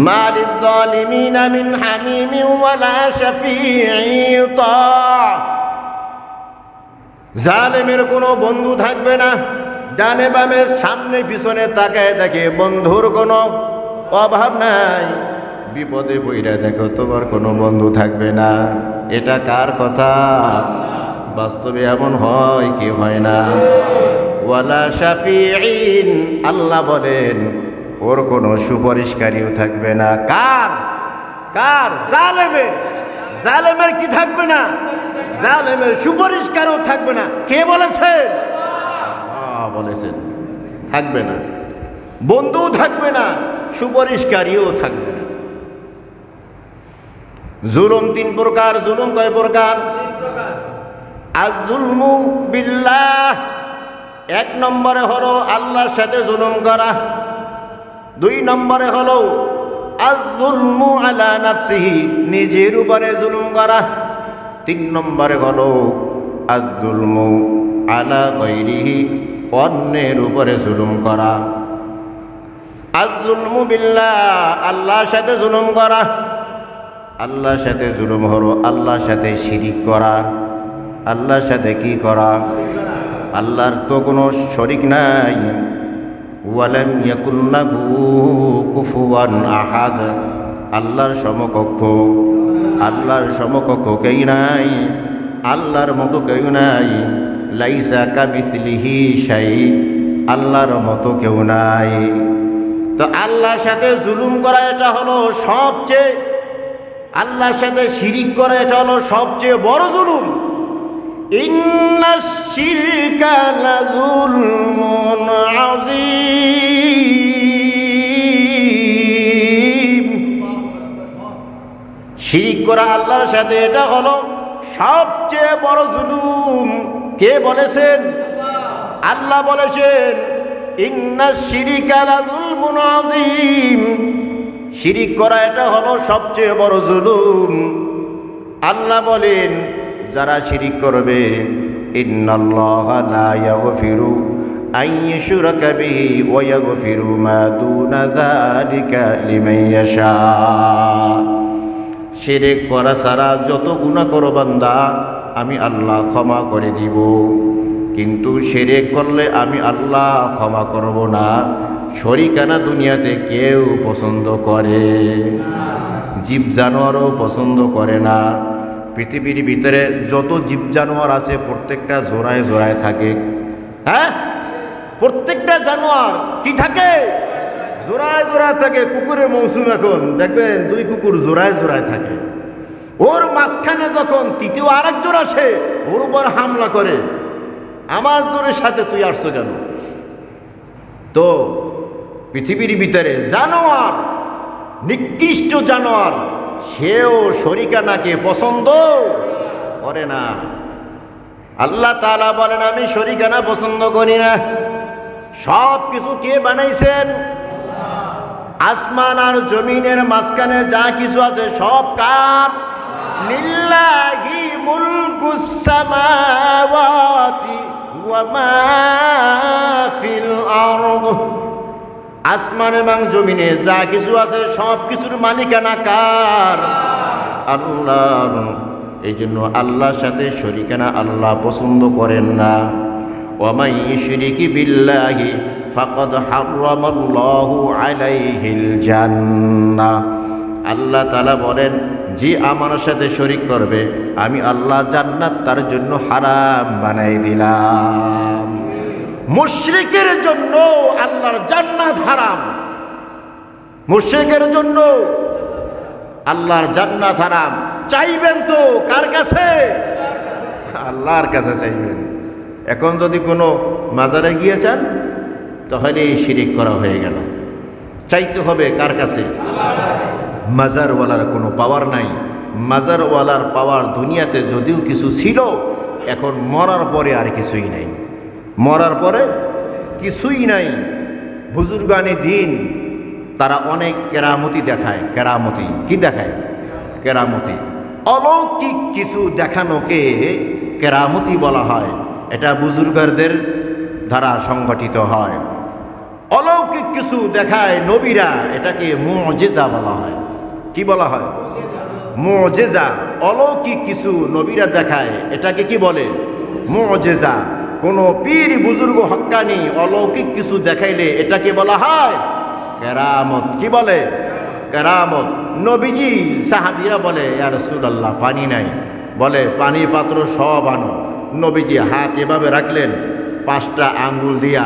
মা লিয-যালিমিনা মিন হামিমিন ওয়ালা শাফীঈ ইউতা। জালেমের কোনো বন্ধু থাকবে না। ডানে বামে সামনে পিছনে তাকায় দেখে বন্ধুর কোনো অভাব নাই। বিপদে পইড়া দেখো তোমার কোনো বন্ধু থাকবে না। এটা কার কথা? বাস্তবে এমন হয় কি হয় না? ওয়ালা শাফীঈন, আল্লাহ বলেন ওর কোনো সুপারিশকারীও থাকবে না। কার? কার? জালেমের। জালেমের কি থাকবে না? জালেমের সুপারিশকারও থাকবে না। কে বলেছেন? আল্লাহ বলেছেন থাকবে না। বন্ধু থাকবে না, সুপারিশকারীও থাকবে না। জুলুম তিন প্রকার। জুলুম কয় প্রকার? আয-যুলমু বিল্লাহ, এক নম্বরে হলো আল্লাহর সাথে জুলুম করা। দুই নম্বরে হলো আয-যুলমু আলা নাফসিহি, নিজের উপরে জুলুম করা। তিন নম্বরে হলো আয-যুলমু আলা গায়রিহি, অন্যের উপরে জুলুম করা। আয-যুলমু বিল্লাহ, আল্লাহর সাথে জুলুম করা। আল্লাহর সাথে জুলুম হলো আল্লাহর সাথে শিরিক করা। আল্লাহর সাথে কি করা? আল্লাহর তো কোনো শরীক নাই। ওয়ালাম ইয়াকুল লাহু কুফুয়ান আহাদ, আল্লাহর সমকক্ষ, আল্লাহর সমকক্ষ কেউ নাই, আল্লাহর মতো কেউ নাই। লাইসা কামিসলিহি শাই, আল্লাহর মতো কেউ নাই। তো আল্লাহর সাথে জুলুম করা এটা হলো সবচেয়ে, আল্লাহর সাথে শিরিক করা এটা হলো সবচেয়ে বড় জুলুম। ইন্নাশ শিরকা লাযুলমুন আযীম, শিরিক করা আল্লাহর সাথে এটা হলো সবচেয়ে বড় জুলুম। কে বলেছেন? আল্লাহ বলেছেন ইন্নাশ শিরকা লাযুলমুন আযীম, শিরিক করা এটা হলো সবচেয়ে বড় জুলুম। আল্লাহ বলেন যারা শিরিক করবে, ইন্নাল্লাহা লা ইয়াগফিরু আন ইউশরাকা বিহি ওয়া ইয়াগফিরু মা দুনা যালিকা লিমান ইয়াশা। শিরিক করা ছাড়া যত গুনাহ করো বান্দা আমি আল্লাহ ক্ষমা করে দিব, কিন্তু শিরিক করলে আমি আল্লাহ ক্ষমা করব না। শরীকানা দুনিয়াতে কেউ পছন্দ করে, জীব জানোয়ারও পছন্দ করে না। পৃথিবীর ভিতরে যত জীব জানোয়ার আছে প্রত্যেকটা জোড়ায় জোড়ায় থাকে। হ্যাঁ, প্রত্যেকটা জানোয়ার কি থাকে? জোড়ায় জোড়ায় থাকে। কুকুরের মৌসুম এখন দেখবেন দুই কুকুর জোড়ায় জোড়ায় থাকে। ওর মাঝখানে যখন তৃতীয় আরেকজন আসে ওর উপর হামলা করে, আমার জোরের সাথে তুই আসছো কেন? তো পৃথিবীর ভিতরে জানোয়ার, নিকৃষ্ট জানোয়ার, সেও শরীকানাকে পছন্দ করে না। আল্লাহ তাআলা বলেন আমি শরীকানা পছন্দ করি না। সব কিছু কে বানাইছেন? আসমান আর জমিনের মাঝখানে যা কিছু আছে সব কার? লিল্লাহি মুলকুস সামাওয়াতি ওয়া মা ফিল আরদ, আসমান এবং জমিনে যা কিছু আছে সব কিছুর মালিকানা কার? আল্লাহর। এই জন্য আল্লাহর সাথে শরীকানা আল্লাহ পছন্দ করেন না। ওয়া মান ইউশরিক বিল্লাহি ফাকাদ হারামাল্লাহু আলাইহিল জান্নাহ, আল্লাহ তাআলা বলেন যে আমার সাথে শরীক করবে আমি আল্লাহ জান্নাত তার জন্য হারাম বানাই দিলাম। মুশরিকের জন্য আল্লাহর জান্নাত হারাম, মুশরিকের জন্য আল্লাহর জান্নাত হারাম। চাইবেন তো কার কাছে? আল্লাহর কাছে চাইবেন। এখন যদি কোনো মাজারে গিয়ে চান তাহলে শিরিক করা হয়ে গেল। চাইতে হবে কার কাছে? মাজারওয়ালার কোনো পাওয়ার নাই। মাজারওয়ালার পাওয়ার দুনিয়াতে যদিও কিছু ছিল, এখন মরার পরে আর কিছুই নাই। মরার পরে কিছুই নাই। বুজুর্গানি দিন তারা অনেক কেরামতি দেখায়। কেরামতি কি দেখায়? কেরামতি, অলৌকিক কিছু দেখানোকে কেরামতি বলা হয়। এটা বুজুর্গদের দ্বারা সংগঠিত হয়। অলৌকিক অলৌকিক কিছু দেখায় নবীরা, এটাকে মুজিজা বলা হয়। কি বলা হয়? মুজিজা। অলৌকিক কিছু নবীরা দেখায়, এটাকে কি বলে? মুজিজা। কোনো পীর বুজুর্গ হক্কানি অলৌকিক কিছু দেখাইলে এটাকে বলা হয় কেরামত। কি বলে? কেরামত। নবীজি সাহাবীরা বলে, ইয়া রাসূলুল্লাহ পানি নাই, বলে পানির পাত্র সব আনো। নবীজি হাত এভাবে রাখলেন, 5টা আঙ্গুল দিয়া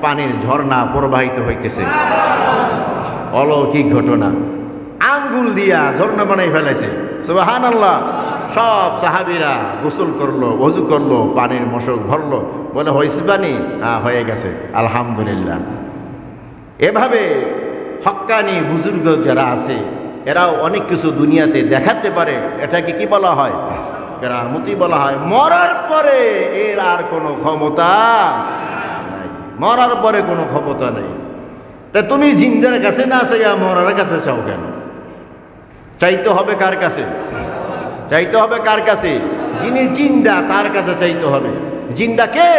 পানির ঝর্ণা প্রবাহিত হইতেছে। অলৌকিক ঘটনা। আঙ্গুল দিয়া ঝর্ণা বানাই ফেলেছে। সুবহানাল্লাহ। সব সাহাবীরা গোসল করলো, ওযু করলো, পানির মশক ভরলো, বলে হয়েছে পানি? হ্যাঁ হয়ে গেছে, আলহামদুলিল্লাহ। এভাবে হক্কানি বুজুর্গ যারা আছে এরাও অনেক কিছু দুনিয়াতে দেখাতে পারে, এটাকে কি বলা হয়? কেরামতি বলা হয়। মরার পরে এর আর কোনো ক্ষমতা নাই। মরার পরে কোনো ক্ষমতা নেই। তা তুমি জিন্দার কাছে না চাইয়া মরার কাছে চাও কেন? চাইতে হবে কার কাছে? চাইতে হবে কার কাছে? যিনি জিন্দা তার কাছে চাইতে হবে। জিন্দা কে?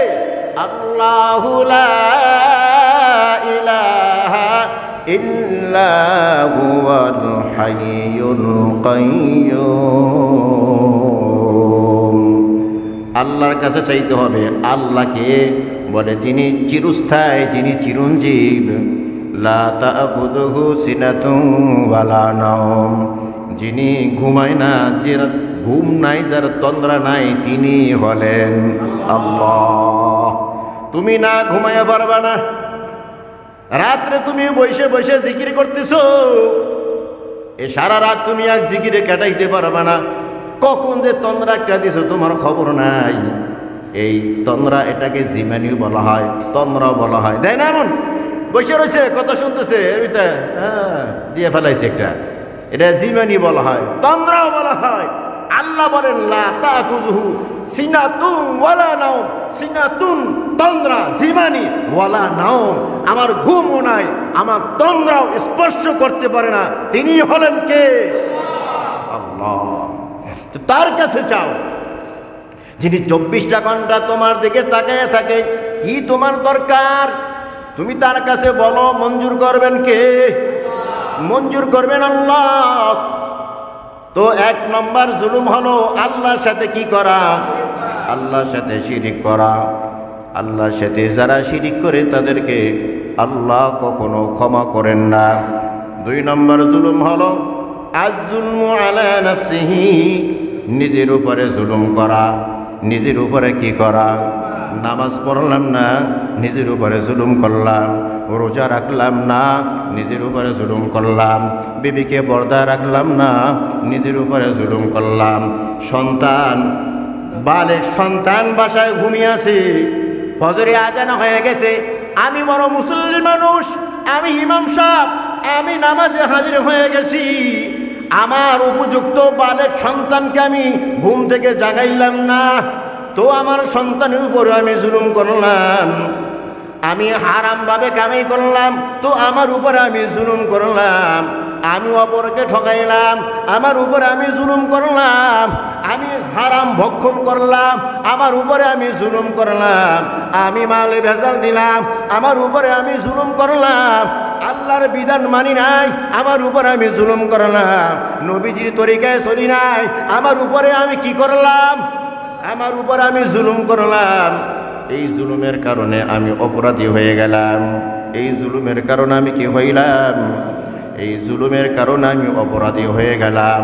আল্লাহু লা ইলাহা ইল্লা হুয়াল হাইয়ুল কাইয়্যুম। আল্লাহর কাছে চাইতে হবে। আল্লাহকে বলে যিনি চিরস্থায়ী, যিনি চিরঞ্জীব। লা তাখুযুহু সিনাতুন ওয়ালা নাওম। যিনি ঘুমায় না, যে ঘুম নাই, যার তন্দ্রা নাই, তিনি হলেন আল্লাহ। তুমি না ঘুমাইয়া পারবা না। রাত্রে তুমি বসে বসে জিকির করতেছো, এ সারা রাত তুমি এক জিকিরে কাটাইতে পারবা না। কখন যে তন্দ্রা একটা দিছো তোমার খবর নাই। এই তন্দ্রা, এটাকে জিমানিও বলা হয়, তন্দ্রাও বলা হয়। দেয় না? এমন বসে রয়েছে, কথা শুনতেছে, হ্যাঁ দিয়ে ফেলাইছে একটা, এটা জিমানি বলা হয়, তন্দ্রাও বলা হয়। আল্লাহ বলেন লা তাখুযুহু সিনাতুন ওয়ালা নাওম। সিনাতুন তন্দ্রা, জিমানি, ওয়ালা নাওম, আমার ঘুমও নাই, আমার তন্দ্রাও স্পর্শ করতে পারে না। তিনি হলেন কে? আল্লাহ। তো তার কাছে চাও, যিনি 24টা ঘন্টা তোমার দিকে তাকিয়ে থাকে। কি তোমার দরকার তুমি তার কাছে বলো, মঞ্জুর করবেন কে? মঞ্জুর করবেন আল্লাহ। তো 1 নম্বর জুলুম হলো আল্লাহর সাথে কি করা? আল্লাহর সাথে শিরিক করা। আল্লাহর সাথে যারা শিরিক করে তাদেরকে আল্লাহ কখনো ক্ষমা করেন না। 2 নম্বর জুলুম হলো আয-যুলমু আলা নাফসিহি, নিজের উপরে জুলুম করা। নিজের উপরে কি করা? নামাজ পড়লাম না, নিজের উপরে জুলুম করলাম। রোজা রাখলাম না, নিজের উপরে জুলুম করলাম। বিবিকে পর্দা রাখলাম না, নিজের উপরে জুলুম করলাম। সন্তান, বালেক সন্তান বাসায় ঘুমিয়ে আছে, ফজরে আজান হয়ে গেছে, আমি বড় মুসলিম মানুষ, আমি ইমাম সাহেব, আমি নামাজে হাজির হয়ে গেছি। আমার উপযুক্ত বালেক সন্তানকে আমি ঘুম থেকে জাগাইলাম না, তো আমার সন্তানের উপরে আমি জুলুম করলাম। আমি হারামভাবে কামাই করলাম, তো আমার উপরে আমি জুলুম করলাম। আমি অপরকে ঠকাইলাম, আমার উপরে আমি জুলুম করলাম। আমি হারাম ভক্ষণ করলাম, আমার উপরে আমি জুলুম করলাম। আমি মালে ভেজাল দিলাম, আমার উপরে আমি জুলুম করলাম। আল্লাহর বিধান মানি নাই, আমার উপরে আমি জুলুম করলাম। নবীজির তরিকায় চলি নাই, আমার উপরে আমি কি করলাম? আমার উপর আমি জুলুম করলাম। এই জুলুমের কারণে আমি অপরাধী হয়ে গেলাম। এই জুলুমের কারণে আমি কি হইলাম? এই জুলুমের কারণে আমি অপরাধী হয়ে গেলাম।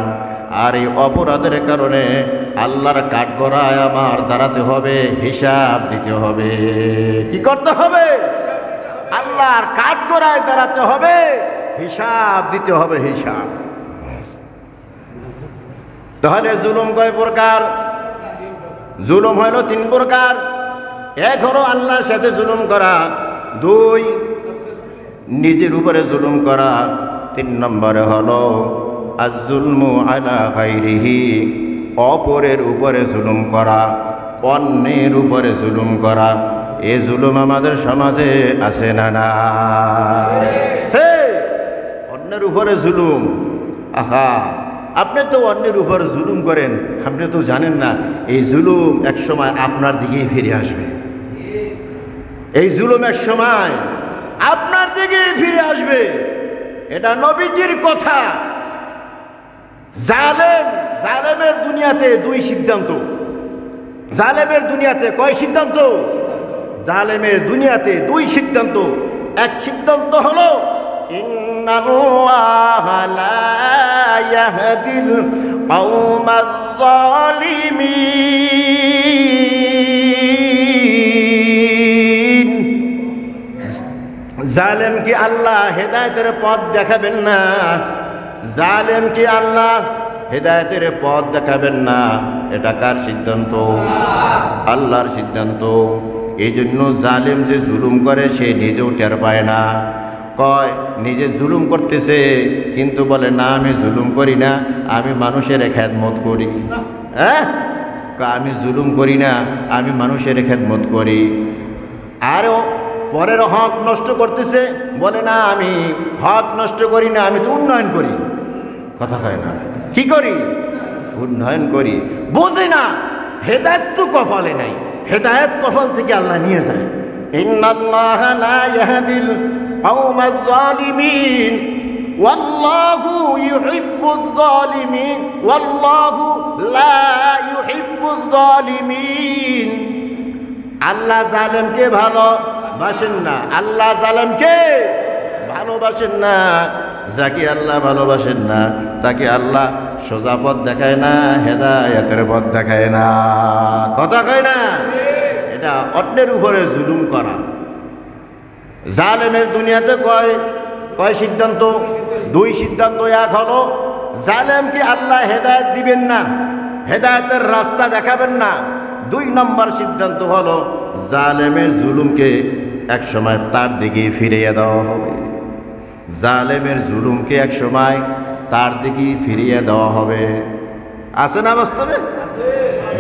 আর এই অপরাধের কারণে আল্লাহর কাঠগড়ায় আমার দাঁড়াতে হবে, হিসাব দিতে হবে। কি করতে হবে? আল্লাহর কাঠগড়ায় দাঁড়াতে হবে, হিসাব দিতে হবে, হিসাব। তাহলে জুলুম কয় প্রকার? জুলুম হলো 3 প্রকার। 1 হলো আল্লাহর সাথে জুলুম করা। 2 নিজের উপরে জুলুম করা। 3 নম্বরে হলো আয-যুলমু আলা গায়রিহি, অপরের উপরে জুলুম করা, অন্যের উপরে জুলুম করা। এই জুলুম আমাদের সমাজে আছে না না? অন্যের উপরে জুলুম। আহা, আপনি তো অন্যের উপর জুলুম করেন, আপনি তো জানেন না এই জুলুম এক সময় আপনার দিকেই ফিরে আসবে। এই জুলুম এক সময় আপনার দিকে ফিরে আসবে। এটা নবীজির কথা। জালেমের দুনিয়াতে দুই সিদ্ধান্ত। জালেমের দুনিয়াতে কয় সিদ্ধান্ত? জালেমের দুনিয়াতে দুই সিদ্ধান্ত। এক সিদ্ধান্ত হলো ইন্নাল্লাহা লা ইয়াহদিল কওমাজ জালিমিন। জালেম কি আল্লাহ হেদায়েতের পথ দেখাবেন না? জালেম কি আল্লাহ হেদায়েতের পথ দেখাবেন না? এটা কার সিদ্ধান্ত? আল্লাহর সিদ্ধান্ত। এই জন্য জালেম যে জুলুম করে সে নিজেও টের পায় না। কয় নিজে জুলুম করতেছে, কিন্তু বলে না আমি জুলুম করি না, আমি মানুষের খেদমত করি। হ্যাঁ, আমি জুলুম করি না, আমি মানুষের খেদমত করি। আরও পরের হক নষ্ট করতেছে, বলে না আমি হক নষ্ট করি না, আমি তো উন্নয়ন করি। কথা কয় না, কি করি? উন্নয়ন করি। বোঝে না হেদায়েত তো কপালে নাই, হেদায়েত কপাল থেকে আল্লাহ নিয়ে যায়। ইন্নাল্লাহা লা ইয়াহদিল কওমাজ জালিমিন ওয়াল্লাহু ইউহিব্বুজ জালিমিন ওয়াল্লাহু লা ইউহিব্বুজ জালিমিন। আল্লাহ জালেমকে ভালোবাসেন না, আল্লাহ জালেমকে ভালোবাসেন না। যাকে আল্লাহ ভালোবাসেন না তাকে আল্লাহ সোজা পথ দেখায় না, হেদায়েতের পথ দেখায় না। কথা কয় না? এটা অন্যের উপরে জুলুম করা। জালেমের দুনিয়াতে কয় সিদ্ধান্ত? দুই সিদ্ধান্ত। এক হলো জালেমকে আল্লাহ হেদায়েত দিবেন না, হেদায়েতের রাস্তা দেখাবেন না। দুই নম্বর সিদ্ধান্ত হলো জালেমের জুলুমকে এক সময় তার দিকে ফিরিয়ে দেওয়া হবে। জালেমের জুলুমকে এক সময় তার দিকে ফিরিয়ে দেওয়া হবে। আছে না বাস্তবে?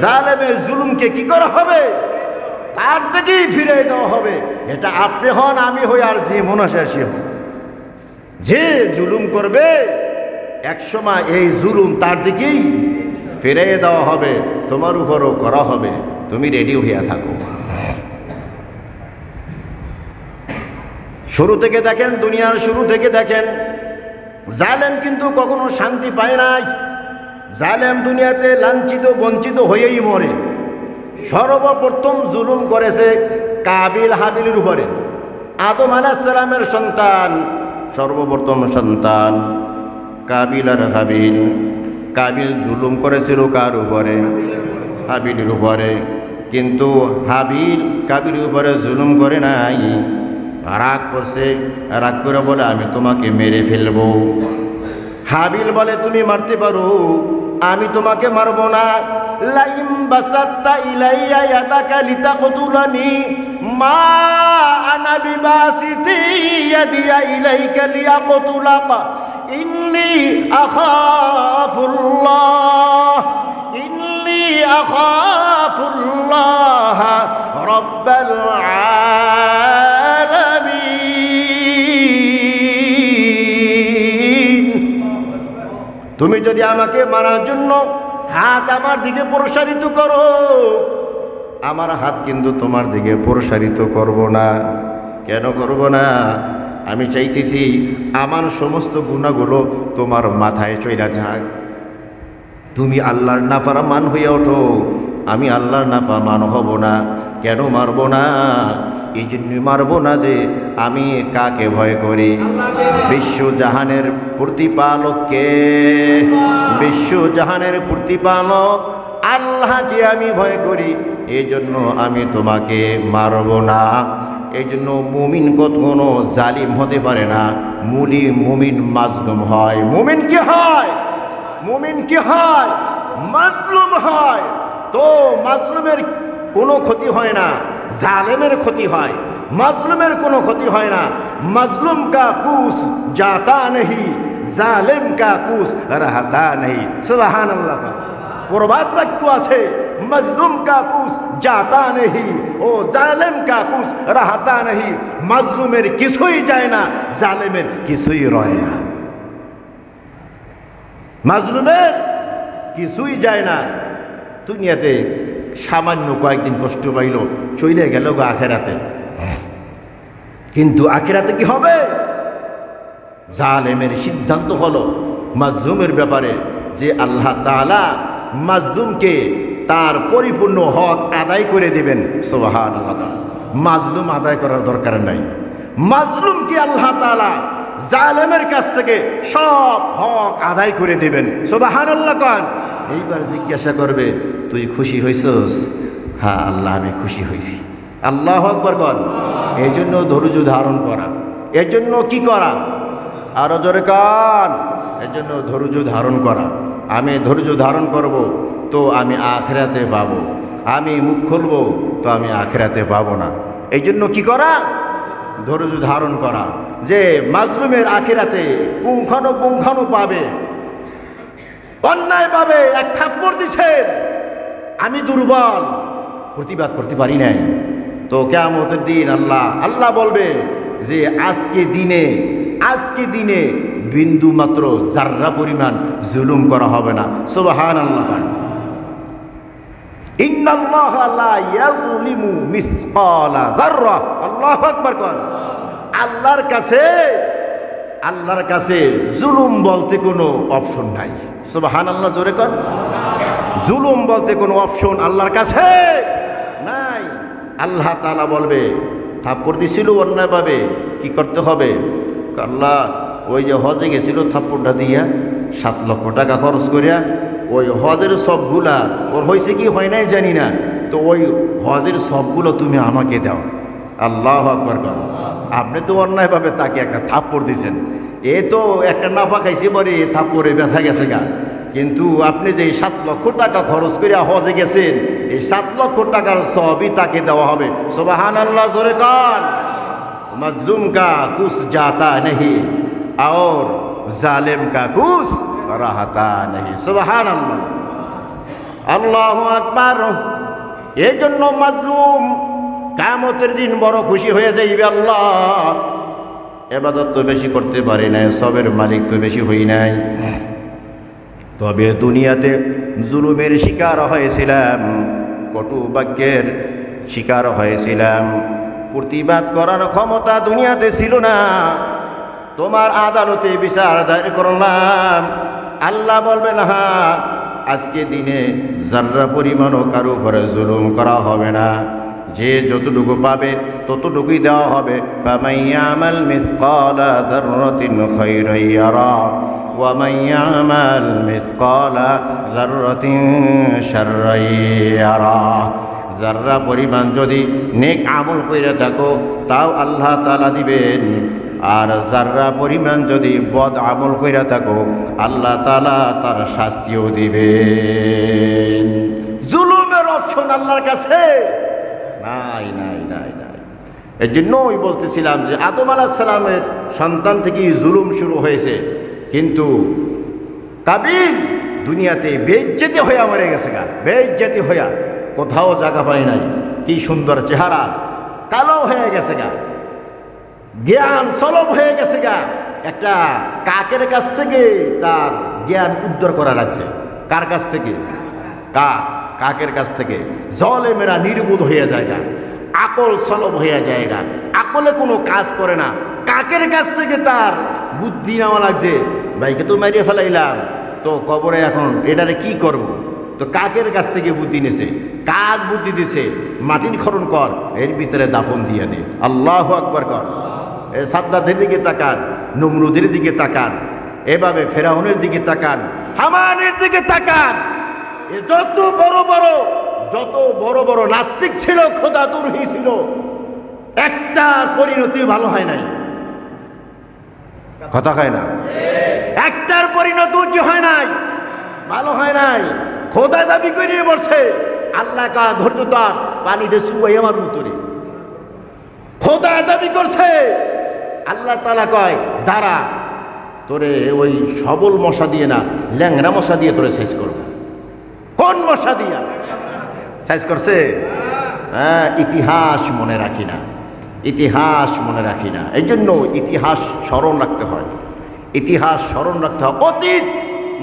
জালেমের জুলুমকে কি করা হবে? তার দিকেই ফিরিয়ে দেওয়া হবে। এটা আপনি হন, আমি হই, আর যে মনসাসী হন, যে জুলুম করবে এক সময় এই জুলুম তার দিকেই ফিরিয়ে দেওয়া হবে, তোমার উপরও করা হবে। তুমি রেডি হইয়া থাকো। শুরু থেকে দেখেন, দুনিয়ার শুরু থেকে দেখেন, জালেম কিন্তু কখনো শান্তি পায় নাই। জালেম দুনিয়াতে লাঞ্ছিত বঞ্চিত হয়েই মরে। সর্বপ্রথম জুলুম করেছে কাবিল হাবিলের উপরে। আদম আলাইহিস সালামের সন্তান, সর্বপ্রথম সন্তান কাবিল আর হাবিল। কাবিল জুলুম করেছিল কার উপরে? হাবিলের উপরে। কিন্তু হাবিল কাবিলের উপরে জুলুম করে নাই, রাগ করছে। রাগ করে বলে আমি তোমাকে মেরে ফেলবো। হাবিল বলে তুমি মারতে পারো, আমি তোমাকে মারব না। লাইম বাসাত্তা ইলাইয়া ইয়াদাকা লিতাকতুলানি মা আনা বিবাসিতি ইয়াদিয়া ইলাইকা লিয়াকতুলাকা ইন্নী আখাফুল্লাহ ইন্নী আখাফুল্লাহ রাব্বাল আলামিন। তুমি যদি আমাকে মারার জন্য হাত আমার দিকে প্রসারিত করো, আমার হাত কিন্তু তোমার দিকে প্রসারিত করব না। কেন করব না? আমি চাইতেছি আমার সমস্ত গুনাহগুলো তোমার মাথায় চইলা যাক। তুমি আল্লাহর নাফরমান হইয়া ওঠো, আমি আল্লাহর নাফরমান হব না। কেন মারব না? এই জন্য মারব না যে আমি কাকে ভয় করি? বিশ্বজাহানের প্রতিপালককে, বিশ্বজাহানের প্রতিপালক আল্লাহকে আমি ভয় করি। এই জন্য আমি তোমাকে মারব না। এই জন্য মুমিন কখনো জালিম হতে পারে না। মুমিন মাজলুম হয়। মুমিন কি হয়? মুমিন কি হয়? মাজলুম হয়। তো মাজলুমের কোনো ক্ষতি হয় না, জালেমের ক্ষতি হয়। মাজলুমের কোনো ক্ষতি হয় না। মাজলুম কা কুস জাতা নেহি, জালেম কা কুস রাহতা নেহি। সুবহানাল্লাহ। প্রবাদ বাক্য আছে, মাজলুম কা কুস জাতা নেহি ও জালেম কা কুস রাহতা নেহি। মাজলুমের কিছুই যায় না, জালেমের কিছুই রয় না। মাজলুমের কিছুই যায় না। দুনিয়াতে সামান্য কয়েকদিন কষ্ট পাইল, চলে গেল গো আখেরাতে। কিন্তু আখিরাতে কি হবে? জালেমের সিদ্ধান্ত হলো মাজলুমের ব্যাপারে যে আল্লাহ তাআলা মাজলুমকে তার পরিপূর্ণ হক আদায় করে দিবেন। সুবহানাল্লাহ। মাজলুম আদায় করার দরকার নাই। মাজলুমকে আল্লাহ তাআলা জালেমের কাছ থেকে সব হক আদায় করে দিবেন। সুবহানাল্লাহ কান। এইবার জিজ্ঞাসা করবে, তুই খুশি হইছস? হ্যাঁ আল্লাহ, আমি খুশি হয়েছি। আল্লাহু আকবার কন। এই জন্য ধৈর্য ধারণ করা, এর জন্য কি করা? আরো জোরে কান। এর জন্য ধৈর্য ধারণ করা। আমি ধৈর্য ধারণ করব তো আমি আখিরাতে পাবো, আমি মুখ খুলব তো আমি আখিরাতে পাবো না। এই জন্য কি করা? ধৈর্য ধারণ করা, যে মাজলুমের আখিরাতে পুঙ্খানু পাবে। অন্যায় পাবে, এক থাপ্পড় দিছেন, আমি দুর্বল, প্রতিবাদ করতে পারি নাই, তো কিয়ামতের দিন আল্লাহ বলবে যে আজকে দিনে বিন্দু মাত্র জাররা পরিমাণ জুলুম করা হবে না। সুবহানাল্লাহ। ইন্নাল্লাহা লা ইয়াযলিমু মিসকালা যাররা। আল্লাহু আকবার কোন। আল্লাহর কাছে জুলুম বলতে কোনো অপশন নাই। সুবহানাল্লাহ জোরে কোন। জুলুম বলতে কোনো অপশন আল্লাহর কাছে নাই। আল্লাহ তাআলা বলবে, থাপ্পড় দিছিল অন্যায়ভাবে, কি করতে হবে? আল্লাহ ওই যে হজে গেছিল থাপ্পড়টা দিয়া 7 লক্ষ টাকা খরচ করিয়া, ওই হজের সবগুলা ওর হয়েছে কি হয় নাই জানি না, তো ওই হজের সবগুলো তুমি আমাকে দাও। আল্লাহু আকবার কর। আপনি তো অন্যায়ভাবে তাকে একটা থাপ্পড় দিয়েছেন, এ তো একটা নাফা খাইছে, পরে এ থাপ্পড়ে ব্যথা গেছে গা। কিন্তু আপনি যে 7 লক্ষ টাকা খরচ করিয়া হজে গেছেন, এই 7 লক্ষ টাকার সবই তাকে দেওয়া হবে। সুবহানাল্লাহ জোরে কান। मजलूम का कुछ जाता नहीं और जालिम का कुछ रहता नहीं। सुबहान अल्लाह। আল্লাহু আকবার। এই জন্য মাজলুম কিয়ামতের দিন বড় খুশি হয়ে যাইবে। আল্লাহ, ইবাদত তো বেশি করতে পারি নাই, সবের মালিক তো বেশি হই নাই, তবে দুনিয়াতে জুলুমের শিকার হয়েছিলাম, কটু বাক্যের শিকার হয়েছিলাম, প্রতিবাদ করার ক্ষমতা দুনিয়াতে ছিল না, তোমার আদালতে বিচার দায়ের করলাম। আল্লাহ বলবেন, হ্যাঁ আজকে দিনে যাররা পরিমাণও কারো উপরে জুলুম করা হবে না, যে যতটুকু পাবে ততটুকুই দেওয়া হবে। ফামাইয়ামাল মিসকালা যাররাতিন খায়রান ইয়ারা ওয়া মাইয়ামাল মিসকালা যাররাতিন শাররান ইয়ারা। যাররা পরিমাণ যদি নেক আমল কইরা থাকো তাও আল্লাহ তাআলা দিবেন, আর যাররা পরিমাণ যদি বদ আমল কইরা থাকো আল্লাহ তাআলা তার শাস্তিও দিবেন। জুলুমের অপশন আল্লাহর কাছে নাই নাই নাই নাই। এর জন্যই বলতেছিলাম যে আদম আলাইহিস সালামের সন্তান থেকেই জুলুম শুরু হয়েছে, কিন্তু কাবিল দুনিয়াতে বেইজ্জতি হইয়া মরে গেছে গা, বেইজ্জতি হইয়া কোথাও জায়গা পায় নাই। কি সুন্দর চেহারা, কালো হয়ে গেছে গা, জ্ঞান সলভ হয়ে গেছে গা। একটা কাকের কাছ থেকে তার জ্ঞান উদ্ধার করা লাগছে। কার কাছ থেকে? কাকের কাছ থেকে। জলেমেরা নির্বোধ হয়ে যায় গা, আকল সলভ হয়ে যায় গা, আকলে কোনো কাজ করে না। কাকের কাছ থেকে তার বুদ্ধি নেওয়া লাগছে, ভাইকে তো মারিয়ে ফেলাইলাম, তো কবরে এখন এটারে কি করব। তো কাকের কাছ থেকে বুদ্ধি নিছে, কাক বুদ্ধি দিছে, মাটির খনন কর, এর ভিতরে দাফন দিয়ে দে। আল্লাহু আকবার কর। সাদ্দাতের দিকে তাকান, নমরুদের দিকে তাকান, এভাবে ফেরাউনের দিকে তাকান, হামানের দিকে তাকান। যত বড় বড় নাস্তিক ছিল, খোদা দুরহি ছিল, একটার পরিণতি ভালো হয় নাই। কথা হয় না? একটার পরিণতি হয় নাই, ভালো হয় নাই। খোদা দাবি করিয়ে বসে, আল্লাহ কা ধৈর্য তার পানিতে চুবাই আমার মতরে। খোদা দাবি করছে, আল্লাহ তাআলা কয় দাঁড়া, তোরে ওই সবল মশা দিয়ে না, ল্যাংরা মশা দিয়ে তোরে সাইজ করবো। কোন মশা দিয়া সাইজ করছে? হ্যাঁ, ইতিহাস মনে রাখি না, ইতিহাস মনে রাখি না। এই জন্য ইতিহাস স্মরণ রাখতে হয়, ইতিহাস স্মরণ রাখতে হয়, অতীত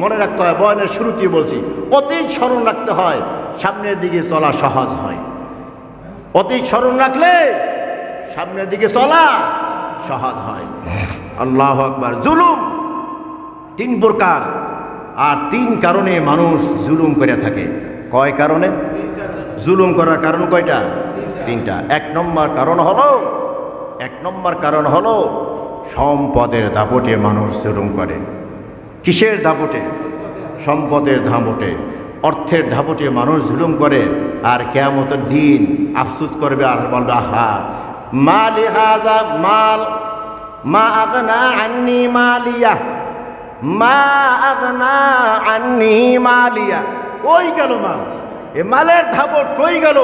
মনে রাখতে হয়। বয়ানের শুরুতেই বলছি, অতীত স্মরণ রাখতে হয়, সামনের দিকে চলা সহজ হয়। অতীত স্মরণ রাখলে সামনের দিকে চলা সহজ হয়। আল্লাহু আকবার। জুলুম 3 প্রকার, আর 3 কারণে মানুষ জুলুম করে থাকে। কয় কারণে জুলুম করার কারণ? কয়টা? 3টা। 1 নম্বর কারণ হলো সম্পদের দাপটে মানুষ জুলুম করে। কিসের দাপটে? সম্পদের দাপটে, অর্থের দাপটে মানুষ জুলুম করে। আর কিয়ামতের দিন আফসোস করবে আর বলবে, আহা মালি হাযা মাল মা আগনা আন্নি মালিয়া, মা আগনা আন্নি মালিয়া। কই গেল মাল? এ মালের দাপট কই গেল?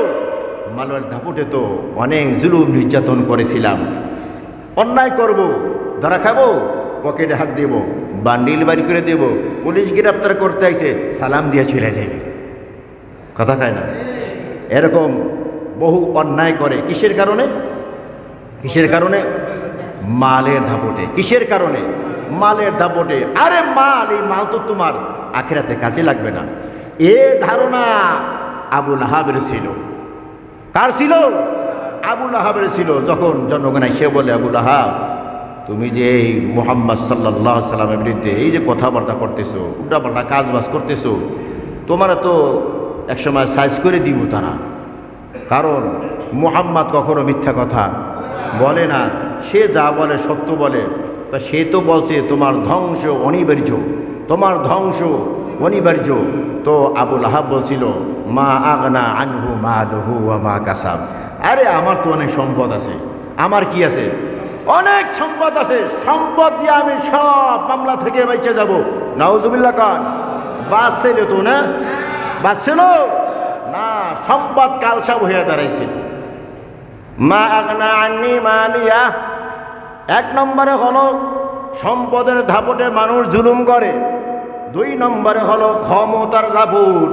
মালের দাপটে তো অনেক জুলুম নির্যাতন করেছিলাম। অন্যায় করব, ধরা খাবো, পকেটে হাত দেব, বান্ডিল বাড়ি করে দেব, পুলিশ গ্রেপ্তার করতে আইছে, সালাম দিয়ে চলে যাবে। কথা খায় না? এরকম বহু অন্যায় করে। কিসের কারণে? মালের দাপটে। কিসের কারণে? মালের দাপটে। আরে মাল, এই মাল তো তোমার আখিরাতে কাজে লাগবে না। এ ধারণা আবু লাহাবের ছিল। কার ছিল? আবু লাহাবের ছিল। যখন জনগণ সে বলে, আবু লাহাব, তুমি যে এই মুহাম্মদ সাল্লাল্লাহু আলাইহি সাল্লামের বিরুদ্ধে এই যে কথাবার্তা করতেছো, উল্টাপাল্টা কাজবাজ করতেছো, তোমার তো একসময় সাইজ করে দিব তারা। কারণ মুহাম্মদ কখনো মিথ্যা কথা বলে না, সে যা বলে সত্য বলে। তা সে তো বলছে তোমার ধ্বংস অনিবার্য। তো আবু লাহাব বলছিল, মা আগনা আনহু মালুহু ওয়া মা কাসাব। আরে আমার তো অনেক সম্পদ আছে। আমার কি আছে? অনেক সম্পদ আছে। সম্পদ দিয়ে আমি সব মামলা থেকে বেঁচে যাব। নাউজুবিল্লাহ কান। বাঁচছিল তো না? বাঁচছিল না, সম্পদ কালসাব হয়ে দাঁড়াইছে। মা আগনা আন্নি মালিয়া। 1 নম্বরে হলো সম্পদের দাপটে মানুষ জুলুম করে। 2 নম্বরে হলো ক্ষমতার দাপট,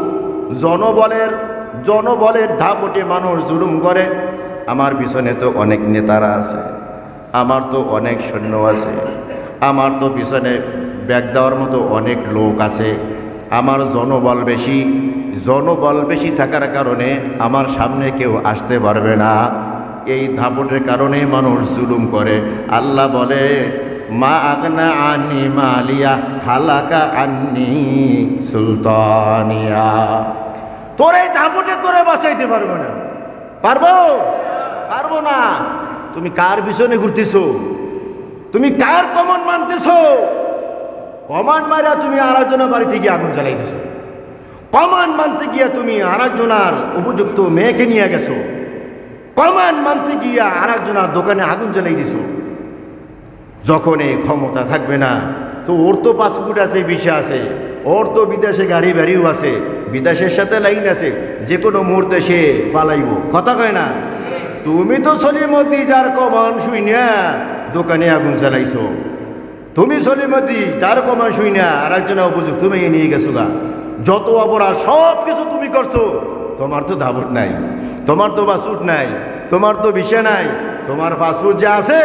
জনবলের দাপটে মানুষ জুলুম করে। আমার পিছনে তো অনেক নেতারা আছে, আমার তো অনেক সৈন্য আছে, আমার তো পিছনে ব্যাগ দেওয়ার মতো অনেক লোক আছে, আমার জনবল বেশি থাকার কারণে আমার সামনে কেউ আসতে পারবে না। এই দাপটের কারণে মানুষ জুলুম করে। আল্লাহ বলে, মা আগনা আন্নি মালিয়া হালাকা আন্নি সুলতানিয়া। তোর এই দাপটে তোরে বাঁচাইতে পারবো না। পারবো না। তুমি কার পিছনে ঘুরতেছো? তুমি কার কমান্ড মানতেছো? কমান্ড মারা তুমি আরেকজনের বাড়িতে গিয়ে আগুন জ্বালাইতেছো। কমান্ড মানতে গিয়া তুমি আরেকজনের উপযুক্ত মেয়েকে নিয়ে গেছো। কমান্ড মানতে গিয়া আরেকজনের দোকানে আগুন জ্বালাই দিছো। যখন এই ক্ষমতা থাকবে না, তো ওর তো পাসপোর্ট আছে, ভিসা আছে, ওর তো বিদেশে গাড়ি বাড়িও আছে, বিদেশের সাথে লাইন আছে, যে কোনো মুহূর্তে সে পালাইব। কথা কয় না? তুমি তো সলিমতি যার কমান শুই না দোকানে আগুন জ্বালাইছো। তুমি সলিমতি তার কমান শুই না আর একজনে উপযুক্ত তুমি নিয়ে গেছো গা। যত অপরাধ সব কিছু তুমি করছো। তোমার তো দাপট নাই, তোমার তো পাসপোর্ট নাই, তোমার তো ভিসা নাই। তোমার পাসপোর্ট যা আছে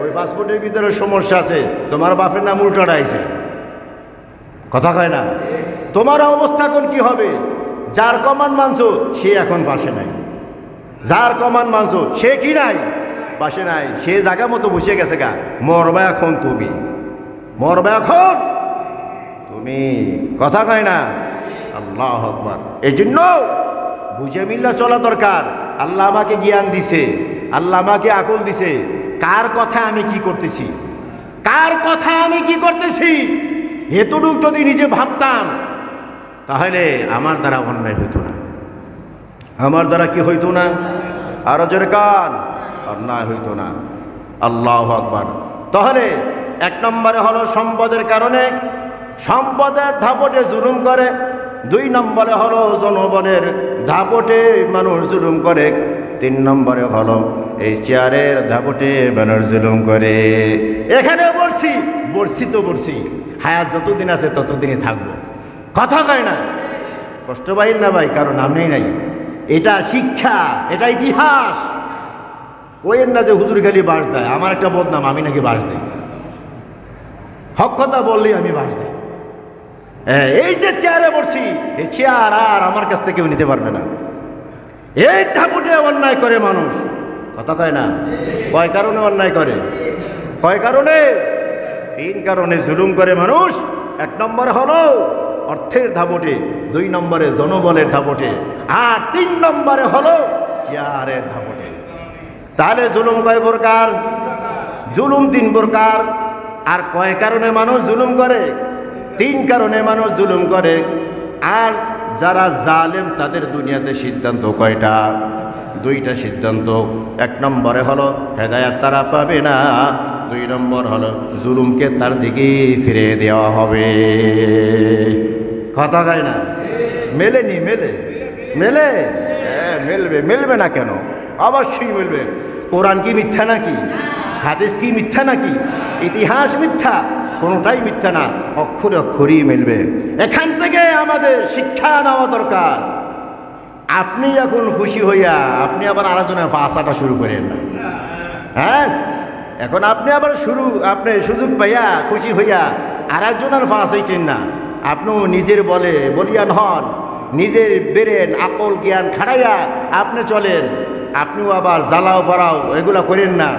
ওই পাসপোর্টের ভিতরে সমস্যা আছে। তোমার বাপের নাম উল্টাড়াইছে। কথা কয় না? তোমার অবস্থা এখন কি হবে? যার কমান মানছো সে এখন পাশে নাই, যার কমান মানছো সে কি নাই, পাশে নাই, সে জায়গা মতো বসে গেছে গা। মরবা এখন তুমি, মরবা এখন তুমি। কথা কয় না? আল্লাহু আকবার। এই জন্য বুঝে মিল্লা চলা দরকার। আল্লাহ আমাকে জ্ঞান দিছে, আল্লাহ আমাকে আকল দিছে। কার কথা আমি কি করতেছি, কার কথা আমি কি করতেছি, এতটুক যদি নিজে ভাবতাম তাহলে আমার দ্বারা অন্যায় হইতো না। আমার দ্বারা কি হইতো না? আরো জোরে কান, অন্যায় হইতো না। আল্লাহু আকবার। তাহলে 1 নম্বরে হলো সম্পদের কারণে, সম্পদের দাপটে জুলুম করে। 2 নম্বরে হলো জনবলের দাপটে মানুষ জুলুম করে। 3 নম্বরে হলো এই চেয়ারের দাপটে মানুষ জুলুম করে। এখানে বলছি হায়াত যতদিন আছে ততদিনই থাকবো। কথা কয় না? কষ্ট পাই না ভাই, কারণ নামই নাই। এটা শিক্ষা, এটা ইতিহাস। ওয়েন না যে হুজুর খালি বাস দেয়, আমার একটা বদনাম, আমি নাকি বাস দেই। হক কথা বললেই আমি বাস দেই। এই যে চেয়ারে বসছি, এই চেয়ার আর আমার কাছ থেকে কেউ নিতে পারবে না। এই দাপটে অন্যায় করে মানুষ। কথা কয় না? কয় কারণে অন্যায় করে? কয় কারণে? 3 কারণে জুলুম করে মানুষ। 1 নম্বর হলো অর্থের দাপটে, 2 নম্বরে জনবলের দাপটে, আর 3 নম্বরে হলো চেয়ারের দাপটে। তাহলে জুলুম কয় প্রকার? জুলুম 3 প্রকার। আর কয় কারণে মানুষ জুলুম করে? 3 কারণে মানুষ জুলুম করে। আর যারা জালেম তাদের দুনিয়াতে সিদ্ধান্ত কয়টা? 2টা সিদ্ধান্ত। 1 নম্বরে হলো হেদায়েত তারা পাবে না, 2 নম্বর হলো জুলুমকে তার দিকে ফিরে দেওয়া হবে। কথা কয় না? মেলেনি? মেলে? হ্যাঁ মেলবে। মেলবে না কেন? অবশ্যই মেলবে। কোরআন কি মিথ্যা নাকি? হাদিস কি মিথ্যা নাকি? ইতিহাস মিথ্যা? কোনোটাই মিথ্যা না, অক্ষরে অক্ষরই মিলবে। এখান থেকে আমাদের শিক্ষা নেওয়া দরকার। আপনি এখন খুশি হইয়া আপনি আবার আলোচনায় ভাষাটা শুরু করেন না। হ্যাঁ, এখন আপনি আবার আপনি সুযোগ পাইয়া খুশি হইয়া আর একজনের ফাঁস হইতেন না। আপনিও নিজের বলিয়ান হন, নিজের বেরেন আকল জ্ঞান খাড়াইয়া আপনি চলেন। আপনিও আবার জ্বালাও পড়াও এগুলা করেন না,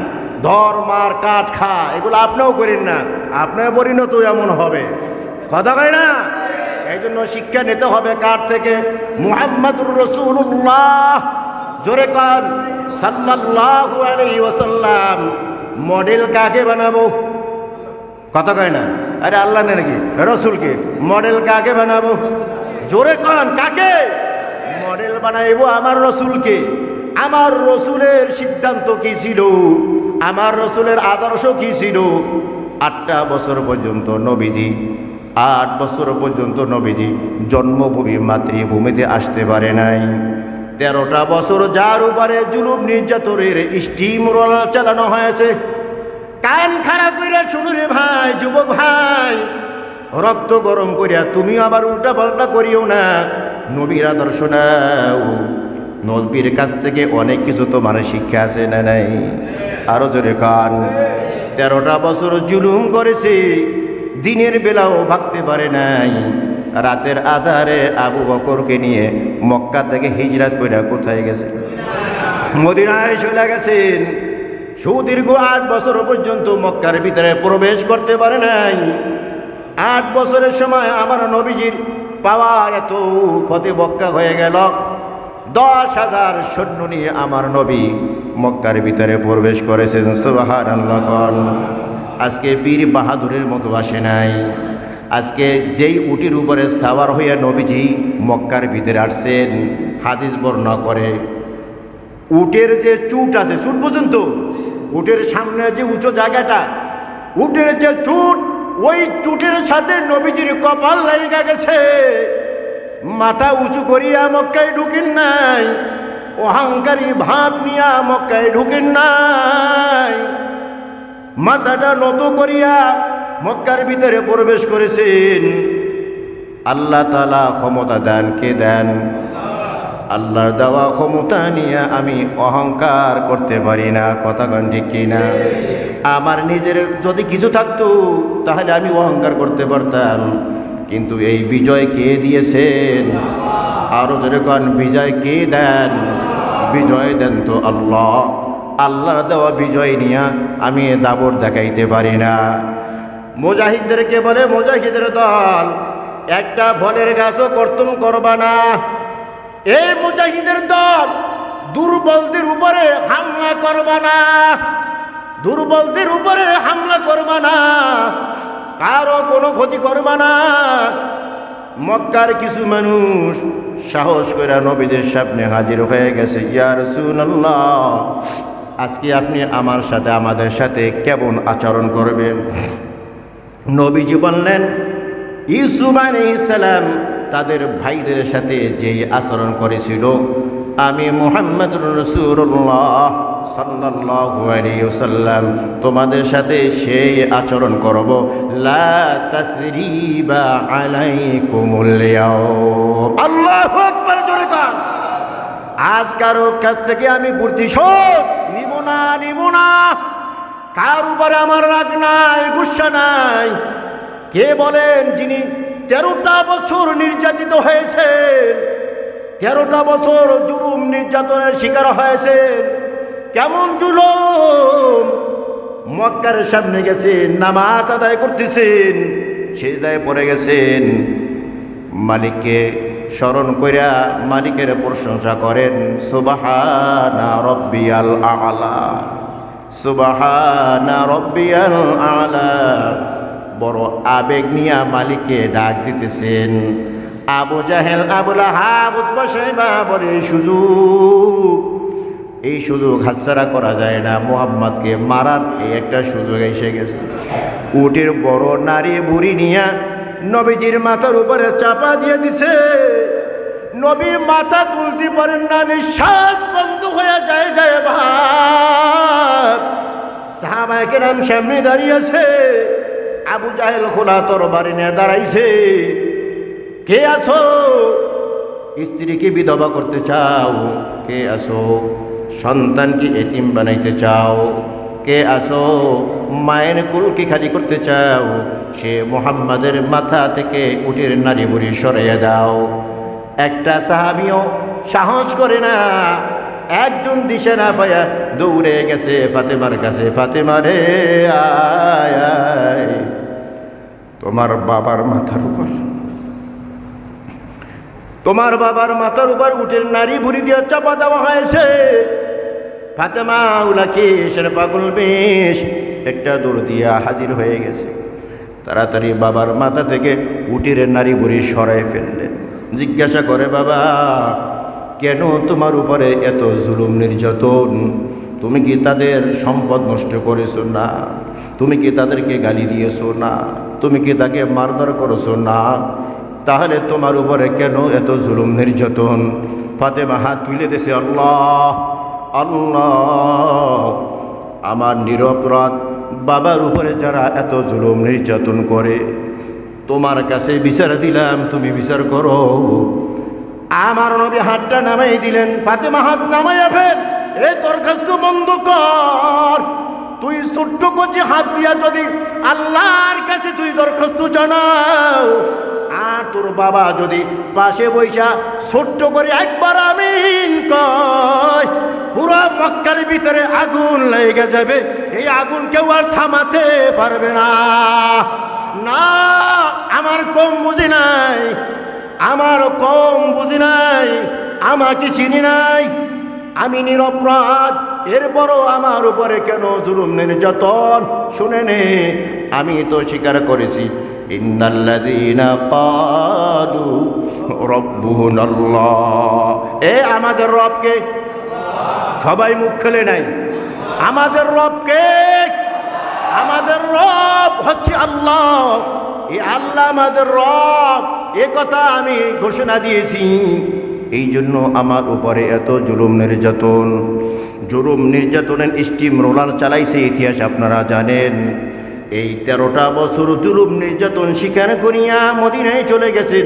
ধর মার কাঠ খা এগুলো আপনিও করেন না। আপনার পরিণত এমন হবে। কথা কয় না? এই জন্য শিক্ষা নিতে হবে কার থেকে? মুহাম্মাদুর রাসূলুল্লাহ, জোরে কান সাল্লাল্লাহু আলাইহি ওয়াসাল্লাম। মডেল কাকে বানাবো? কথা কয় না? আরে আল্লাহ না নাকি রসুলকে? মডেল কাকে বানাবো? জোরে কান কাকে? মডেল বানাইবো আমার রসুলকে। আমার রসুলের সিদ্ধান্ত কি ছিল? আমার রসুলের আদর্শ কি ছিল? 8টা বছর পর্যন্ত নবীজি 8 বছর পর্যন্ত নবীজি জন্মভূমি মাতৃভূমিতে আসতে পারে নাই। 13টা বছর যার উপরে জুলুম নির্যাতনের স্টিম রোলার চালানো হয়েছে। কান খাড়া কইরা শুনো রে ভাই, যুবক ভাই, রক্ত গরম করিয়া তুমি আবার উল্টা পাল্টা করিও না। নবীর আদর্শ নাও, নবীর কাছ থেকে অনেক কিছু তোমার শিক্ষা আছে না নাই? আরো জোরে কান। 13টা বছর জুলুম করেছে, দিনের বেলাও ভাবতে পারে নাই। রাতের আধারে আবু বকরকে নিয়ে মক্কা থেকে হিজরত কইরা কোথায় গেছে? মদিনায় চলে গেছেন। সুদীর্ঘ 8 বছর পর্যন্ত মক্কার ভিতরে প্রবেশ করতে পারে নাই। 8 বছরের সময় আমার নবীজির পাওয়ার এত পথে বক্কা হয়ে গেল। 10,000 সৈন্য নিয়ে আমার নবী মক্কার ভিতরে প্রবেশ করেছেন। সুবহানাল্লাহ। আজকে বীর বাহাদুরের মতো আসে নাই। আজকে যেই উটির উপরে সাওয়ার হইয়া নবীজি মক্কার ভিতরে আসছেন, হাদিস বর্ণনা করে উটের যে চুট আছে, চুট পর্যন্ত উটের সামনে যে উঁচু জায়গাটা, উটের যে চুট, ওই চুটের সাথে নবীজির কপাল লাগা গেছে। মাথা উঁচু করিয়া মক্কায় ঢুকেন নাই, অহংকারী ভাব নিয়া মক্কায় ঢুকেন নাই। মাথাটা নত করিয়া মক্কার ভিতরে প্রবেশ করেছেন। আল্লাহ তাআলা ক্ষমতা দেন, কে দেন? আল্লাহর দেওয়া ক্ষমতা নিয়ে আমি অহংকার করতে পারি না। কথা কন ঠিক কিনা? আমার নিজের যদি কিছু থাকতো তাহলে আমি অহংকার করতে পারতাম, কিন্তু এই বিজয় কে দিয়েছেন? আরো জোরে কন, বিজয় কে দেন? বিজয় দেন তো আল্লাহ। আল্লাহর দেওয়া বিজয় নিয়ে আমি দাবর দেখাইতে পারি না। মুজাহিদদেরকে বলে, মুজাহিদের দল, একটা ফলের গাছও কর্তন করবা না। এই মুজাহিদের দল দুর্বলদের উপরে হামলা করবা না, দুর্বলদের উপরে হামলা করবা না, কারো কোনো ক্ষতি করবা না। মক্কার কিছু মানুষ সাহস করে নবীদের সামনে হাজির হয়ে গেছে। ইয়া রাসূলুল্লাহ, আজকে আপনি আমার সাথে আমাদের সাথে কেমন আচরণ করবেন? নবীজি বললেন, ইউসুফ আলাইহিস সালাম তাদের ভাইদের সাথে যেই আচরণ করেছিল, আমি মুহাম্মদুর রাসূলুল্লাহ সাল্লাল্লাহু আলাইহি ওয়াসাল্লাম তোমাদের সাথে সেই আচরণ করব। লা তাসরিবা আলাইকুমুল ইয়াউম। আল্লাহু আকবার, জোরে কান। আজ কারো কাছ থেকে আমি প্রতিশোধ নিব না। কার উপরে আমার রাগ নাই, গুসা নাই। কে বলেন যিনি 13টা বছর নির্যাতিত হয়েছেন, 13টা বছর জুলুম নির্যাতনের শিকার হয়েছেন, কেমন জুলুম। মক্কার সামনে গেছেন, নামাজ আদায় করতেছেন, সিজদায় পড়ে গেছেন, মালিককে স্মরণ কইরা মালিকের প্রশংসা করেন, সুবহানা রব্বিয়াল আ'লা, সুবহানা রব্বিয়াল আ'লা। বড় আবেগ নিয়ে মালিককে ডাক দিতেছেন। আবু জাহেল, আবু লাহাব, উতবা শাইবা বলে এই সুযোগ হাতছাড়া করা যায় না। মুহাম্মদকে মারার এই একটা সুযোগ এসে গেছে। উটের বড় নারী বুড়ি নিয়া নবীজির মাথার উপরে চাপা দিয়ে দিছে। নবী মাথা তুলতে পারেন না, নিঃশ্বাস বন্ধ হয়ে যায় ভাব। সাহাবায়ে কেরাম সামনে দাঁড়িয়ে আছে। আবু জাহেল খোলা তরবারি নিয়ে দাঁড়াইছে। কে আছো? স্ত্রীকে বিধবা করতে চাও? কে আছো? সন্তানকে এতিম বানাইতে চাও? কে আছো? মায়ের কুলকে খালি করতে চাও? সে মুহাম্মাদের মাথা থেকে উটের নারী বুড়ি সরাইয়া দাও। একটা সাহাবীও সাহস করে না। একজন দিশে না পায়া দৌড়ে গেছে ফাতেমার কাছে। ফাতেমা রে, আয় আয়, তোমার বাবার মাথার উপর, তোমার বাবার মাথার উপর উটের নারী বুড়ি দিয়ে চাপা দেওয়া হয়েছে। ফাতেমা উলাকি সের পাগল বেশ একটা দৌড় দিয়া হাজির হয়ে গেছে। তাড়াতাড়ি বাবার মাথা থেকে উটের নারী বুড়ি সরাই ফেললেন। জিজ্ঞাসা করে, বাবা কেন তোমার উপরে এত জুলুম নির্যাতন? তুমি কি তাদের সম্পদ নষ্ট করেছো? না। তুমি কি তাদেরকে গালি দিয়েছো? না। তুমি কি তাকে মারধর করেছো? না। তাহলে তোমার উপরে কেন এত জুলুম নির্যাতন? ফাতেমা হাত তুলে দিয়েছে, আল্লাহ আল্লাহ, আমার নিরপরাধ বাবার উপরে যারা এত জুলুম নির্যাতন করে, তোমার কাছে বিচার দিলাম, তুমি বিচার করো। আমার নবী হাতটা নামাই দিলেন। ফাতেমা হাত নামাইয়া ফেল, এই দরখাস্ত বন্ধ কর। তুই ছোট্ট করছি হাত দিয়া যদি আল্লাহর কাছে তুই দরখাস্ত জানাও, আর তোর বাবা যদি পাশে বৈশা ছোট্ট করে একবার আমিন কয়, পুরো মক্কার ভিতরে আগুন লেগে যাবে। এই আগুন কেউ আর থামাতে পারবে না। না, আমার কম বুঝি নাই, আমার কম বুঝি নাই, আমাকে চিনি নাই, আমি নিরপরাধ, এরপরও আমার উপরে কেন জুলুম নির্যাতন? শুনে নে, আমি তো স্বীকার করেছি, ইন্নাল্লাযীনা ক্বালু রাব্বুনাল্লাহ, আমাদের রবকে, সবাই মুখ খুলে নাই, আমাদের রবকে, আমাদের রব হচ্ছে আল্লাহ। এই আল্লাহ আমাদের রব, এ কথা আমি ঘোষণা দিয়েছি। এই জন্য আমার উপরে এত জুলুম নির্যাতনের স্টিম রোলার চালাইছে ইতিহাস আপনারা জানেন। এই 13টা বছর জুলুম নির্যাতন স্বীকার করিয়া মদিনায় চলে গেছেন।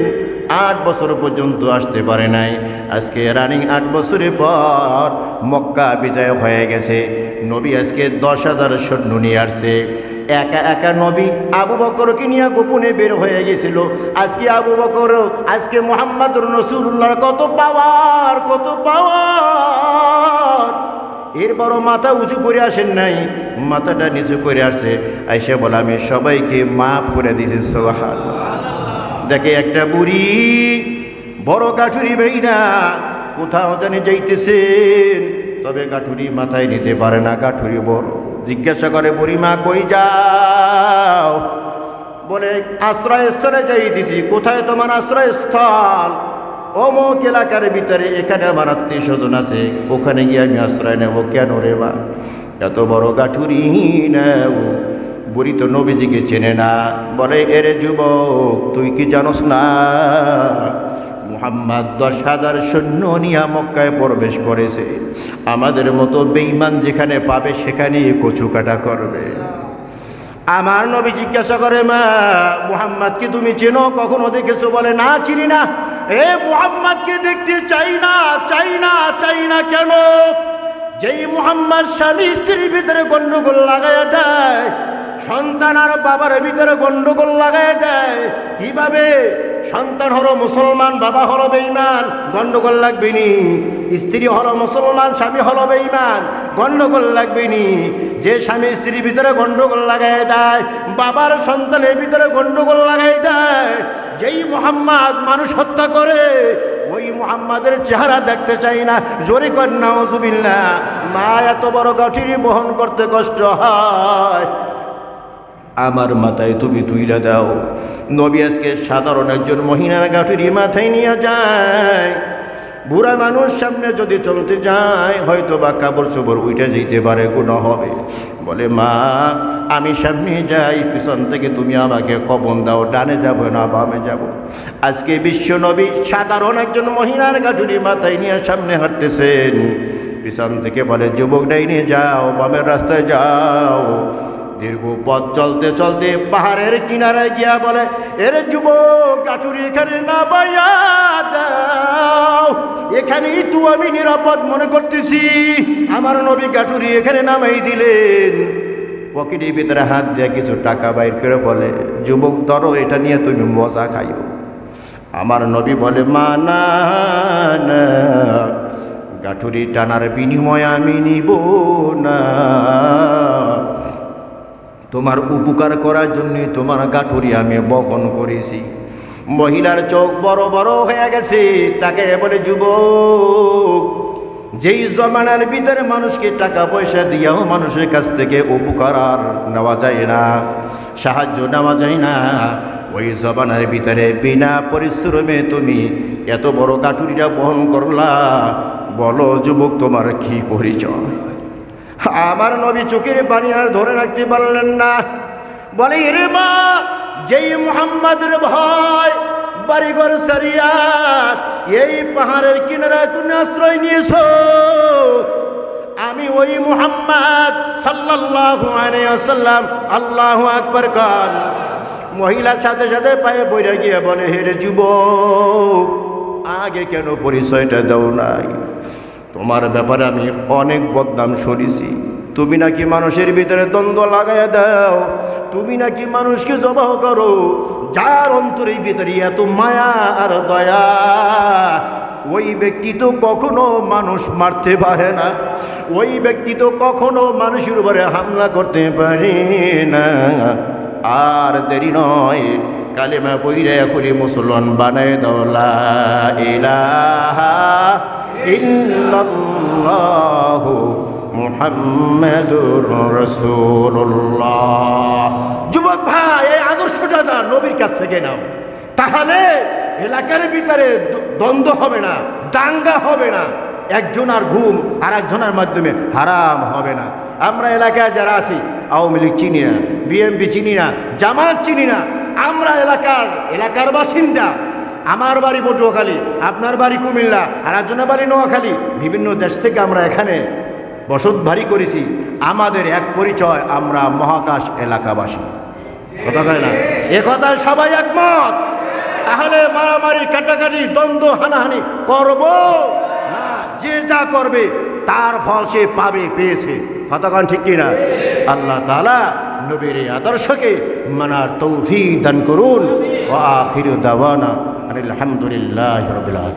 8 বছর পর্যন্ত আসতে পারে নাই। আজকে রানিং 8 বছরের পর মক্কা বিজয় হয়ে গেছে। নবী আজকে 10,000 সৈন্য নিয়ে আসছে। একা একা নবী আবু বকরকে নিয়ে গোপনে বের হয়ে গেছিল। আজকে আবু বকর, আজকে মুহাম্মদুর রাসূলুল্লাহর কত পাওয়ার, কত পাওয়ার। এরপরও মাথা উঁচু করে আসেন নাই, মাথাটা নিচু করে আসছে। আইসা বলে, আমি সবাইকে মাফ করে দিয়েছি। সুবহানাল্লাহ। দেখে একটা বুড়ি বড় কাঠুরি বেইনা কোথাও জানি যাইতেছেন, তবে কাঠুরি মাথায় নিতে পারে না, কাঠুরি বড়। জিজ্ঞাসা করে, বুড়িমা কই যাও? বলে, আশ্রয়স্থলে যাইতেছি। কোথায় তোমার আশ্রয়স্থল? অমুক এলাকার ভিতরে, এখানে আমার আত্মীয় স্বজন আছে, ওখানে গিয়ে আমি আশ্রয় নেব। কেন রে বা? এত বড় গাঠুরি নেও। বুড়ি তো নবীজিকে চেনে না। বলে, এরে যুবক, তুই কি জানোস না মুহাম্মদ 10,000 সৈন্য নিয়ে মক্কায় প্রবেশ করেছে। আমাদের মতো বেঈমান যেখানে পাবে সেখানেই কচু কাটা করবে। আমার নবী জিজ্ঞাসা করে, মা মুহাম্মদকে তুমি চেনো? কখনো দেখেছো? বলে, না, চিনি না। মুহাম্মদকে দেখতে চাই না, চাই না, চাই না। কেন? যেই মুহাম্মদ স্বামী স্ত্রীর ভিতরে গন্ডগোল লাগাইয়া দেয়, সন্তান আর বাবার ভিতরে গন্ডগোল লাগাইয়া দেয়, কিভাবে সন্তান হলো মুসলমান, বাবা হলো বেঈমান, গন্ডগোল লাগবে নি। স্ত্রী হলো মুসলমান, স্বামী হলো বেঈমান, গন্ডগোল লাগবে নি। যে স্বামী স্ত্রীর ভিতরে গন্ডগোল লাগাই দেয়, বাবার সন্তানের ভিতরে গন্ডগোল লাগাই দেয়, যেই মুহাম্মদ মানুষ হত্যা করে ওই মুহাম্মাদের চেহারা দেখতে চাই না। জোরে কর নাউজুবিল্লাহ। মা এত বড় গাঠিরি বহন করতে কষ্ট হয়, আমার মাথায় তুমি তুইলা দাও। নবী আজকে সাধারণ একজন মহিলার গাঠিরি মাথায় নিয়ে যায়। বুড়া মানুষ সামনে যদি চলতে যায় হয়তো বা কাপড় চোপড় উঠে যেতে পারে, গুনাহ হবে। বলে মা আমি সামনে যাই, পিছন থেকে তুমি আমাকে কবন দাও, ডানে যাব না বামে যাব। আজকে বিশ্ব নবী সাধারণ একজন মহিলার গাঠুরি মাথায় নিয়ে সামনে হাঁটতেছেন, পিছন থেকে বলে যুবক ডাইনে যাও, বামের রাস্তায় যাও। দীর্ঘ পথ চলতে চলতে পাহাড়ের কিনারায় গিয়া বলে এর যুবক গাঠুরি এখানে নামাইয়া দাও, এখানেই তো আমি নিরাপদ মনে করতেছি। আমার নবী গাঠুরি এখানে নামাই দিলেন। পকেটের ভিতরে হাত দিয়ে কিছু টাকা বাইর করে বলে যুবক ধরো, এটা নিয়ে তুমি মজা খাইও। আমার নবী বলে মা না না, গাঠুরি টানার বিনিময়ে আমি নিব না। তোমার উপকার করার জন্য তোমার গাঠুরি আমি বহন করেছি। মহিলার চোখ বড় বড় হয়ে গেছে, তাকে বলে যুবক, যেই জমানার ভিতরে মানুষকে টাকা পয়সা দিয়াও মানুষের কাছ থেকে উপকার আর নেওয়া যায় না, সাহায্য নেওয়া যায় না, ওই জমানার ভিতরে বিনা পরিশ্রমে তুমি এত বড় গাঠুরিটা বহন করলা। বলো যুবক তোমার কি পরিচয়? আমার নবী চোখের পানি আর ধরে রাখতে পারলেন না। বলে এরে মা, যেই মুহাম্মাদের ভয় বাড়িঘর সারিয়া এই পাহাড়ের কিনারায় তুমি আশ্রয় নিয়েছো, আমি ওই মুহাম্মদ সাল্লাল্লাহু আলাইহি ওয়াসাল্লাম। আল্লাহু আকবার কান। মহিলার সাথে সাথে পায়ে বইরা গিয়ে বলে হেরে যুবক, আগে কেন পরিচয়টা দাও নাই? তোমার ব্যাপারে আমি অনেক বদনাম শুনেছি। তুমি নাকি মানুষের ভিতরে দ্বন্দ্ব লাগাইয়া দাও, তুমি নাকি মানুষকে জবাহ করো। যার অন্তরের ভিতরে এত মায়া আর দয়া, ওই ব্যক্তি তো কখনো মানুষ মারতে পারে না, ওই ব্যক্তি তো কখনো মানুষের উপরে হামলা করতে পারে না। আর দেরি নয়, কালেমা পইরা করে মুসলমান বানায় দাও, লা ইলাহা ইল্লাল্লাহু মুহাম্মাদুর রাসূলুল্লাহ। যুবক ভাই, এই আদর্শটা নবীর কাছ থেকে নাও, তাহলে এলাকার ভিতরে দ্বন্দ্ব হবে না, দাঙ্গা হবে না, একজনের ঘুম আর একজনের মাধ্যমে হারাম হবে না। আমরা এলাকায় যারা আছি, আওয়ামী লীগ চিনি না, বিএনপি চিনি না, জামাত চিনি না, আমরা এলাকার বাসিন্দা। আমার বাড়ি পটুয়াখালী, আপনার বাড়ি কুমিল্লা, আর একজনের বাড়ি নোয়াখালী। বিভিন্ন দেশ থেকে আমরা এখানে বসত ভারী করেছি। আমাদের এক পরিচয়, আমরা মহাকাশ এলাকাবাসী। কথা কয় না? এ কথায় সবাই একমত। তাহলে মারামারি, কাটাকাটি, দ্বন্দ্ব, হানাহানি করব না। যে যা করবে তার ফল সে পাবে, পেয়েছে। কথা কন ঠিক কিনা? আল্লাহ তাআলা নবীর আদর্শকে মানার তৌফিক দান করুন। ওয়া আখিরু দাওয়ানা আলহামদুলিল্লাহি রাব্বিল আলামিন।